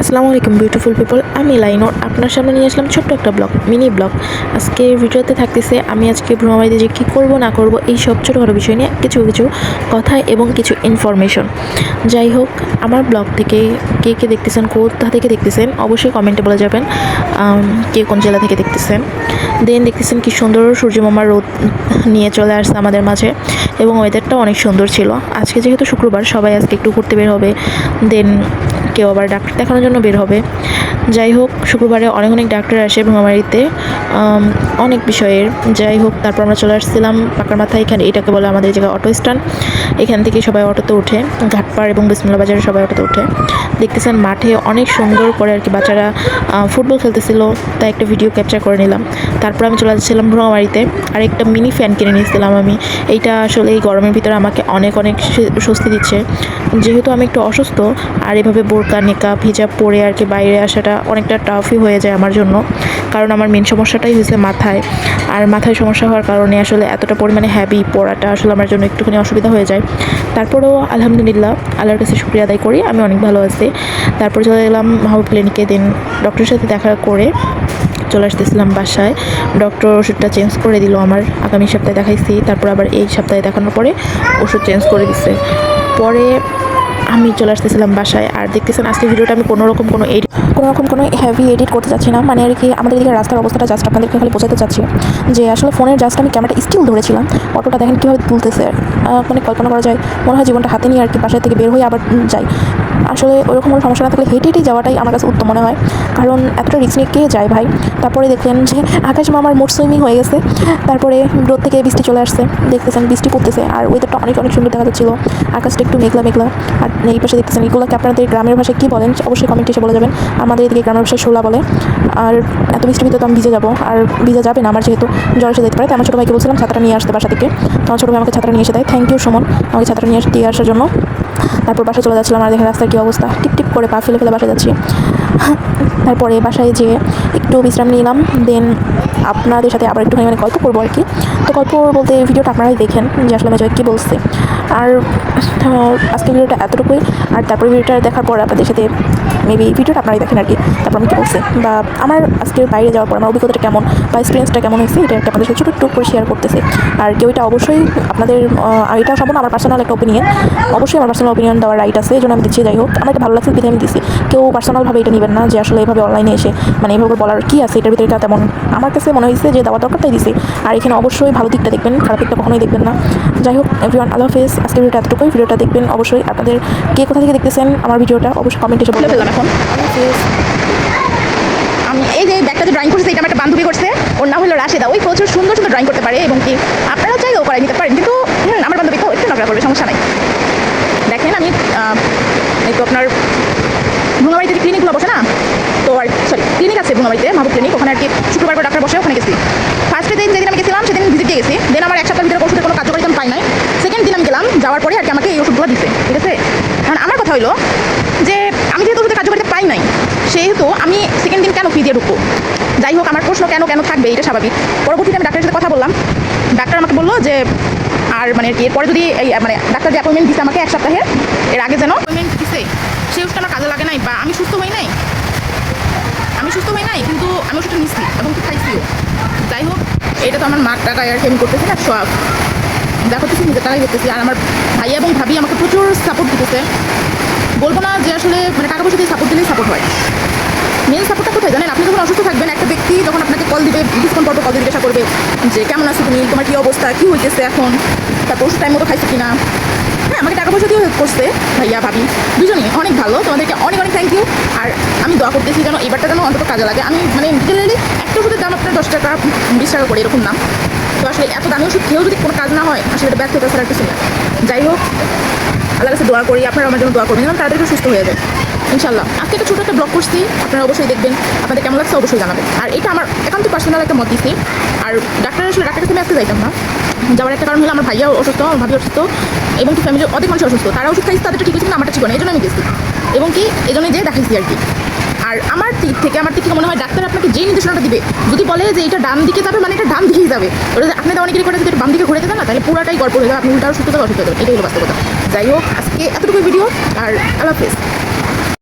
আসসালামু আলাইকুম beautiful people, আমি লাইনর আপনার সামনে নিয়ে আসলাম ছোট্ট একটা ব্লগ, মিনি ব্লগ। আজকে ভিডিওতে থাকতেছে আমি আজকে ভ্রমণবাড়িতে যে কী করবো না করবো এই সব ছোটোখাটো বিষয় নিয়ে কিছু কিছু কথা এবং কিছু ইনফরমেশন। যাই হোক, আমার ব্লগ থেকে কে কে দেখতেছেন, কোথা থেকে দেখতেছেন অবশ্যই কমেন্টে বলে যাবেন। কে কোন জেলা থেকে দেখতেছেন। দেন দেখতেছেন কি সুন্দর সূর্যমামার রোদ নিয়ে চলে আসছে আমাদের মাঝে, এবং ওয়েদারটাও অনেক সুন্দর ছিল। আজকে যেহেতু শুক্রবার, সবাই আজকে একটু ঘুরতে বের হবে, দেন কেউ আবার ডাক্তার দেখানোর জন্য বের হবে। যাই হোক, শুক্রবারে অনেক অনেক ডাক্তার আসে ভ্রমণবাড়িতে অনেক বিষয়ের। যাই হোক, তারপর আমরা চলে আসছিলাম পাকার মাথায়, এখানে এটাকে বলে আমাদের জায়গায় অটো স্ট্যান্ড। এখান থেকে সবাই অটোতে উঠে ঘাটপাড় এবং বিসমিল্লাহ বাজারে সবাই অটোতে উঠে। দেখতেছেন মাঠে অনেক সুন্দর করে আর কি বাচ্চারা ফুটবল খেলতেছিল, তাই একটা ভিডিও ক্যাপচার করে নিলাম। তারপর আমি চলে যাচ্ছিলাম ভ্রমণবাড়িতে, আর একটা মিনি ফ্যান কিনে নিয়েছিলাম আমি। এইটা আসলে এই গরমের ভিতরে আমাকে অনেক অনেক স্বস্তি দিচ্ছে। যেহেতু আমি একটু অসুস্থ, আর এভাবে বোরকা নেকাব হিজাব পরে আর কি বাইরে আসাটা অনেকটা টাফই হয়ে যায় আমার জন্য, কারণ আমার মেন সমস্যাটাই হয়েছে মাথায়। আর মাথায় সমস্যা হওয়ার কারণে আসলে এতটা পরিমাণে হ্যাভি পড়াটা আসলে আমার জন্য একটুখানি অসুবিধা হয়ে যায়। তারপরেও আলহামদুলিল্লাহ, আল্লাহর কাছে শুকরিয়া আদায় করি, আমি অনেক ভালো আছি। তারপর চলে গেলাম মাহবুব ক্লিনিকে, দেন ডক্টরের সাথে দেখা করে চলে আসতেছিলাম বাসায়। ডক্টর ওষুধটা চেঞ্জ করে দিল আমার, আগামী সপ্তাহে দেখাইছি, তারপর আবার এই সপ্তাহে দেখানোর পরে ওষুধ চেঞ্জ করে দিচ্ছে। পরে আমি চলে আসতেছিলাম বাসায়। আর দেখতেছেন আজকে ভিডিওটা আমি কোনো রকম কোনো হেভি এডিট করতে চাচ্ছি না, মানে আর কি আমাদের এদিকে রাস্তার অবস্থাটা জাস্ট আপনাদেরকে খালি বোঝাতে চাচ্ছি যে আসলে ফোনের জাস্ট আমি ক্যামেরাটা স্টিল ধরেছিলাম, অটোটা দেখেন কীভাবে তুলতেছে। মানে কল্পনা করা যায়, মনে হয় জীবনটা হাতে নিয়ে আর কি বাসায় থেকে বের হয়ে আবার যাই। আসলে ওইরকম কোনো সমস্যা না থাকলে হেঁটে হেঁটেই যাওয়াটাই আমার কাছে উত্তম মনে হয়, কারণ এতটা রিস্ক নিয়ে কে যায় ভাই। তারপরে দেখলেন যে আকাশ মামার মুড সুইমিং হয়ে গেছে, তারপরে রোদ থেকে বৃষ্টি চলে আসছে, দেখতেছেন বৃষ্টি পড়তেছে, আর ওয়েদারটা অনেক অনেক সুন্দর দেখা যাচ্ছিলো। আকাশটা একটু মেঘলা মেঘলা। আর এই পাশে দেখতেছেন এগুলোকে আপনাদের গ্রামের ভাষায় কী বলেন অবশ্যই কমেন্টে এসে বলে যাবেন। আমাদের এদিকে গ্রামের ভাষায় শোলা বলে। আর এত বৃষ্টির ভিতরে তো আমি ভিজে যাবো, আর ভিজে যাবে না আমার, যেহেতু জ্বর এসে যেতে পারে। তাই আমার ছোটো ভাইকে বলছিলাম ছাতাটা নিয়ে আসতে বাসা থেকে, তো আমার ছোটো ভাই আমাকে ছাতাটা নিয়ে এসে দেয়। থ্যাংক ইউ সুমন, আমাকে ছাতাটা নিয়ে দিয়ে আসার জন্য। তারপর বাসায় চলে যাচ্ছিলাম, আর দেখে রাস্তার কী অবস্থা, টিপ টিপ করে পা ফেলে ফেলে বাসায় যাচ্ছি। তারপরে বাসায় যেয়ে একটু বিশ্রাম নিলাম, দেন আপনাদের সাথে আবার একটুখানি মানে গল্প করবো আর কি। তো গল্প বলতে ভিডিওটা আপনারাই দেখেন যে আসলে মেজয় কী বলছে। আর আজকে ভিডিওটা এতটুকুই। আর তারপরে ভিডিওটা দেখার পর আপনাদের সাথে মেবি ভিডিওটা আপনারাই দেখেন আর কি, তারপর আমি কী বলছে বা আমার আজকে বাইরে যাওয়ার পর আমার অভিজ্ঞতাটা কেমন বা এক্সপিরিয়েন্সটা কেমন হয়েছে, এটা একটা আপনাদের সাথে ছোটো একটু করে শেয়ার করতেছে। আর কেউ এটা অবশ্যই আপনাদের এটা সম্পূর্ণ আমার পার্সোনাল একটা ওপিনিয়ন, অবশ্যই আমার পার্সোনাল ওপিনিয়ন দেওয়ার রাইট আছে, এই জন্য আমি দিচ্ছি। যাই হোক, আমার এটা ভালো লাগছে বিধে আমি দিচ্ছি। কেউ পার্সোনালভাবে এটা নেবেন না যে আসলে এভাবে অনলাইনে এসে মানে এভাবে বলার কী আছে এটার ভিতরে। এটা তেমন আমার কাছে মনে হয়েছে যে দেওয়া দরকার, তাই দিছি। আর এখানে অবশ্যই ভালো দিকটা দেখবেন, খারাপ দিকটা কখনোই দেখবেন না। যাই হোক এভরিওয়ান, আল্লাহ হাফেজ। আজকের ভিডিওটা এতটুকুই। ভিডিওটা দেখবেন অবশ্যই, আপনাদের কে কোথা থেকে দেখতেছেন আমার ভিডিওটা অবশ্যই কমেন্টে এসে বলে ফেললাম। এখন আমি এই যে ব্যাগটা যে ড্রয়িং করছে, এটা আমার একটা বান্ধবী করছে, ওর নাম হলো রাশেদা। ওই প্রচুর সুন্দর সুন্দর ড্রয়িং করতে পারে, এবং কি আপনারা চাইলেও করাই নিতে পারেন, কিন্তু আমার বান্ধবী তো একটু নকরা করবে, সমস্যা নাই। দেখেন আমি এই তো আপনার ভুঙাবাড়িতে যে ক্লিনিকগুলো বসে না, তো আর সরি ক্লিনিক আছে ভুঙাবাড়িতে, মাহবুব ক্লিনিক, ওখানে আর কি শুক্রবার করে ডাক্তার বসে, ওখানে গেছি। ফার্স্টে দিন যেদিন আমি গেছিলাম সেদিন ভিজিট দিয়ে গেছি, দেন আমার এক সপ্তাহের ভিতরে ওষুধের কোনো কার্যকারিতা আমি পাই নাই। সেকেন্ড দিন আমি গেলাম, যাওয়ার পরে আর কি আমাকে এই ওষুধগুলো দিচ্ছে, ঠিক আছে। কারণ আমার কথা হলো যে আমি যেহেতু ওষুধের কার্যকারিতা পাই নাই, সেহেতু আমি সেকেন্ড দিন কেন ফি দিয়ে ঢুকবো। যাই হোক, আমার প্রশ্ন কেন কেন থাকবে, এটা স্বাভাবিক। পরবর্তীতে আমি ডাক্তারের সাথে কথা বললাম, ডাক্তার আমাকে বললো যে আর মানে কি এরপরে যদি এই মানে ডাক্তার যে অ্যাপয়েন্টমেন্ট দিচ্ছে আমাকে এক সপ্তাহের, এর আগে যেন অ্যাপয়েন্টমেন্ট দিচ্ছে সেই ওষুধটা আমার কাজে লাগে নাই, বা আমি সুস্থ হই নাই, কিন্তু আমি ওষুধটা নিচ্ছি এবং কি খাইছিও। যাই হোক, এটা তো আমার মার টাকায় আর কি আমি করতেছি না, সব দেখা করতেছি, নিজের টাকাই করতেছি। আর আমার ভাইয়া এবং ভাবি আমাকে প্রচুর সাপোর্ট দিতেছে। বলবো না যে আসলে মানে টাকা পয়সা দিয়ে সাপোর্ট দিলেই সাপোর্ট হয়। মেন সাপোর্টটা কোথায় জানেন? আপনি যখন অসুস্থ থাকবেন, একটা ব্যক্তি যখন আপনাকে কল দিবে, কিছুক্ষণ পর কল দিয়ে জিজ্ঞাসা করবে যে কেমন আছো তুমি, তোমার কী অবস্থা, কী হইতেছে এখন, তারপর ওষুধ টাইম মতো খাইছো কিনা। হ্যাঁ, আমাকে টাকা পয়সা দিয়েও হেল্প করছে ভাইয়া ভাবি দুজনই, অনেক ভালো। তোমাদেরকে অনেক অনেক থ্যাংক ইউ। আর আমি দোয়া করতেছি যেন এবারটা যেন অন্তত কাজে লাগে। আমি মানে জেনারেলি একটা ওষুধের দাম আপনার 10 টাকা 20 টাকা করে এরকম দাম, তো আসলে এত দামি ওষুধ খেয়েও যদি কোনো কাজ না হয়, আসলে এটা ব্যর্থতা ছাড়া কিছু না। যাই হোক, আল্লাহর কাছে দোয়া করি, আপনারা আমার জন্য দোয়া করবেন যেন তাড়াতাড়ি সুস্থ হয়ে যায় ইনশাল্লাহ। আজকে একটা ছোটো একটা ব্লগ করছি, আপনারা অবশ্যই দেখবেন, আপনাদের কেমন লাগছে অবশ্যই জানাবেন। আর এটা আমার একান্ত পার্সোনাল একটা মত দিচ্ছি। আর ডাক্তারের কাছে আমি আজকে যাইতাম না, যাওয়ার একটা কারণ হলো আমার ভাইয়া অসুস্থ, আমার ভাবি অসুস্থ, এবং কি ফ্যামিলির অনেক মানুষ অসুস্থ। তারা ওষুধ খাইছে, তাদেরটা ঠিক হয়েছে না, আমারটা ঠিক না, এই জন্য আমি গেছি, এবং কি এই জন্যই যে দেখাইছি আর কি। আর আমার দিক থেকে মনে হয় ডাক্তার আপনাকে যেই নির্দেশনাটা দিবে, যদি বলে যে এটা ডান দিকে যাবে, মানে এটা ডান দিকেই যাবে। ওটা আপনি তো অনেকেরই করে যদি বাম দিকে ঘুরে দেন না, তাহলে পুরাটাই গল্প হয়ে যাবে, আপনি উল্টা সুস্থ যাবে, অসুস্থ যাবে, এটাই হলো বাস্তবতা। যাই হোক, আজকে এতটুকু ভিডিও, আর আল্লাহ হাফেজ।